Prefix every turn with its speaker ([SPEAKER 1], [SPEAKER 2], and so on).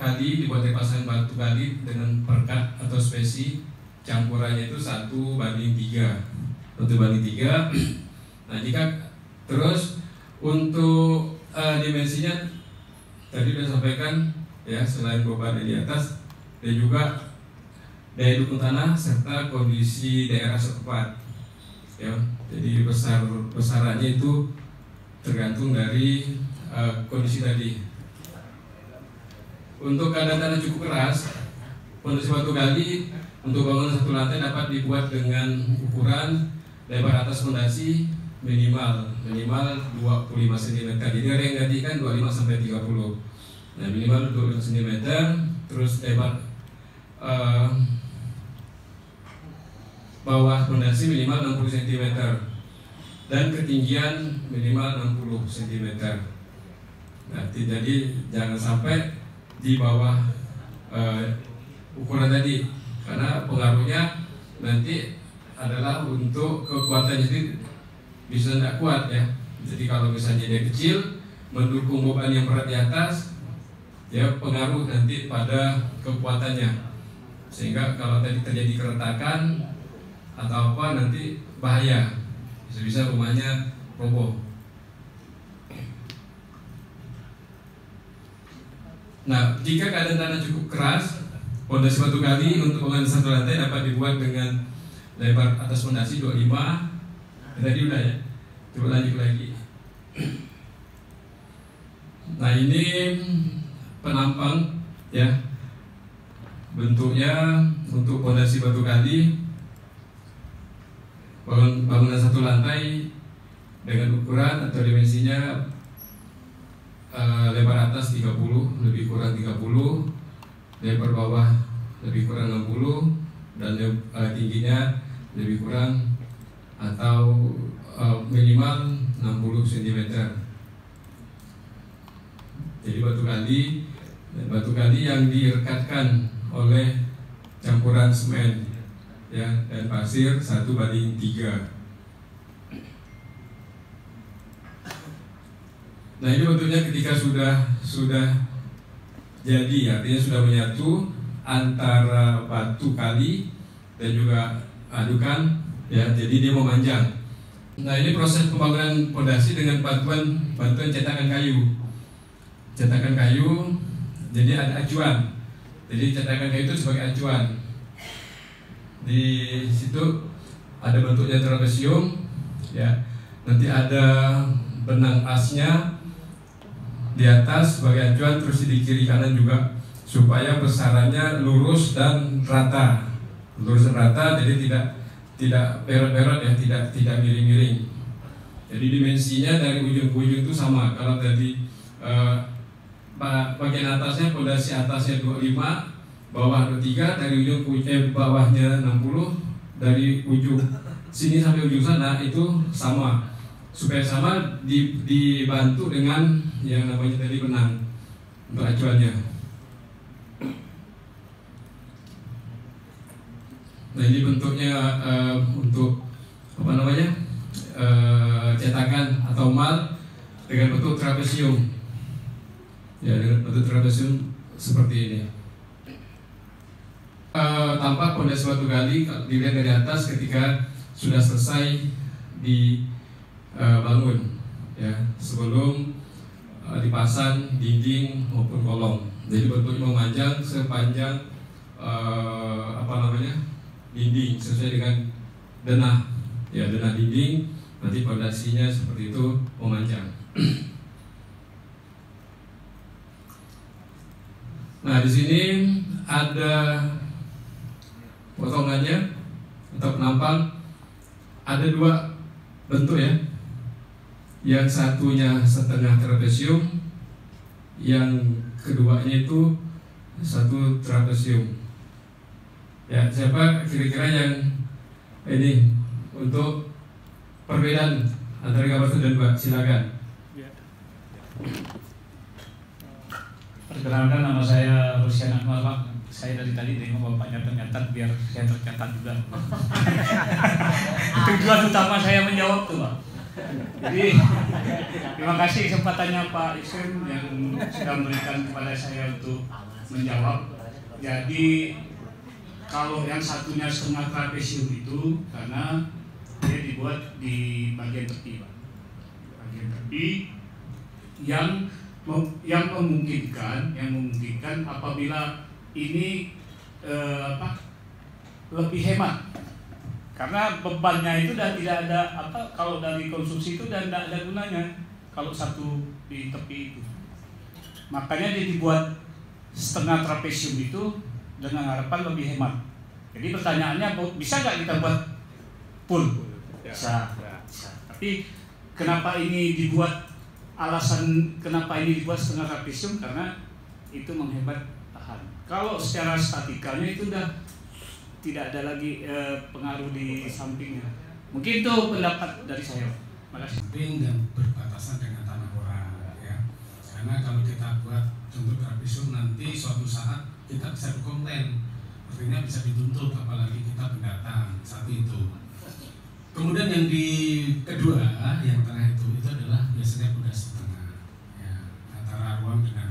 [SPEAKER 1] kali dibuat dari pasang batu kali dengan perkat atau spesi, campurannya itu 1:3. 1:3. Nah, jika terus untuk dimensinya tadi sudah sampaikan ya, selain beban di atas dan juga daya dukung tanah serta kondisi daerah setempat ya. Jadi besarannya itu tergantung dari kondisi tadi. Untuk keadaan tanah cukup keras, fondasi batu gali untuk bangunan satu lantai dapat dibuat dengan ukuran lebar atas fondasi minimal 25 cm. Jadi ada yang gantikan 25 sampai 30. Nah, minimal 25 cm, terus lebar bawah fondasi minimal 60 cm dan ketinggian minimal 60 cm. Nah, jadi jangan sampai di bawah ukuran tadi, karena pengaruhnya nanti adalah untuk kekuatannya sendiri bisa tidak kuat ya. Jadi kalau misalnya dia kecil mendukung beban yang berat di atas, ya pengaruh nanti pada kekuatannya, sehingga kalau tadi terjadi keretakan atau apa nanti bahaya, bisa-bisa rumahnya roboh. Nah, jika keadaan tanah cukup keras, fondasi batu gali untuk bangunan satu lantai dapat dibuat dengan lebar atas fondasi 25. Tadi udah ya, coba lanjut lagi. Nah, ini penampang ya, bentuknya untuk fondasi batu gali bangunan satu lantai dengan ukuran atau dimensinya lebar atas 30, lebih kurang 30, lebar bawah lebih kurang 60, dan tingginya lebih kurang atau minimal 60 cm. Jadi batu gali yang direkatkan oleh campuran semen ya dan pasir 1:3. Nah, ini bentuknya ketika sudah jadi, artinya sudah menyatu antara batu kali dan juga adukan ya, jadi dia memanjang. Nah, ini proses pembangunan fondasi dengan bantuan cetakan kayu. Cetakan kayu, jadi ada acuan. Jadi cetakan kayu itu sebagai acuan. Di situ ada bentuknya trapesium ya. Nanti ada benang asnya di atas sebagai acuan, terus di kiri kanan juga, supaya besarannya lurus dan rata. Lurus dan rata, jadi tidak berot-berot ya, tidak miring-miring. Jadi dimensinya dari ujung ke ujung itu sama. Kalau tadi bagian atasnya, fondasi atasnya 25, bawah 23, dari ujung ke bawahnya 60, dari ujung sini sampai ujung sana itu sama. Supaya sama dibantu dengan yang namanya tadi benang untuk acuannya. Nah, ini bentuknya untuk apa namanya cetakan atau mal dengan bentuk trapesium ya, dengan bentuk trapesium seperti ini. Tampak fondasi batu gali dilihat dari atas ketika sudah selesai dibangun ya, sebelum dipasang dinding maupun kolom. Jadi bentuknya memanjang sepanjang dinding sesuai dengan denah ya, denah dinding. Nanti fondasinya seperti itu memanjang. Nah, di sini ada potongannya atau penampang. Ada dua bentuk ya. Yang satunya setengah trapesium, yang keduanya itu satu trapesium. Ya, siapa kira-kira yang ini untuk perbedaan antara gambar 1 dan 2? Silakan.
[SPEAKER 2] Perkenalkan, nama saya Rusyan Akmal, Pak. Saya dari tadi terima bapaknya tercatat biar saya tercatat juga. Tujuan utama saya menjawab tuh, Pak. Jadi terima kasih kesempatannya Pak Isem yang sudah memberikan kepada saya untuk menjawab. Jadi kalau yang satunya setengah trapesium itu karena dia dibuat di bagian tepi, Pak. Bagian tepi yang memungkinkan apabila ini lebih hemat karena bebannya itu dan tidak ada kalau dari konstruksi itu dan tidak ada gunanya kalau satu di tepi itu. Makanya dia dibuat setengah trapesium itu dengan harapan lebih hemat. Jadi pertanyaannya, bisa nggak kita buat full? Bisa. Tapi kenapa ini dibuat, alasan kenapa ini dibuat setengah trapesium, karena itu menghemat tahan. Kalau secara statikalnya itu udah tidak ada lagi pengaruh di sampingnya. Mungkin itu pendapat dari saya. Makasih.
[SPEAKER 3] Samping dan berbatasan dengan tanah orang, ya. Karena kalau kita buat contoh trapesium nanti suatu saat kita bisa dikomplain, artinya bisa dituntut, apalagi kita pendatang. Satu itu. Kemudian yang di kedua, yang tengah itu adalah biasanya kuda setengah, ya, antara ruang dengan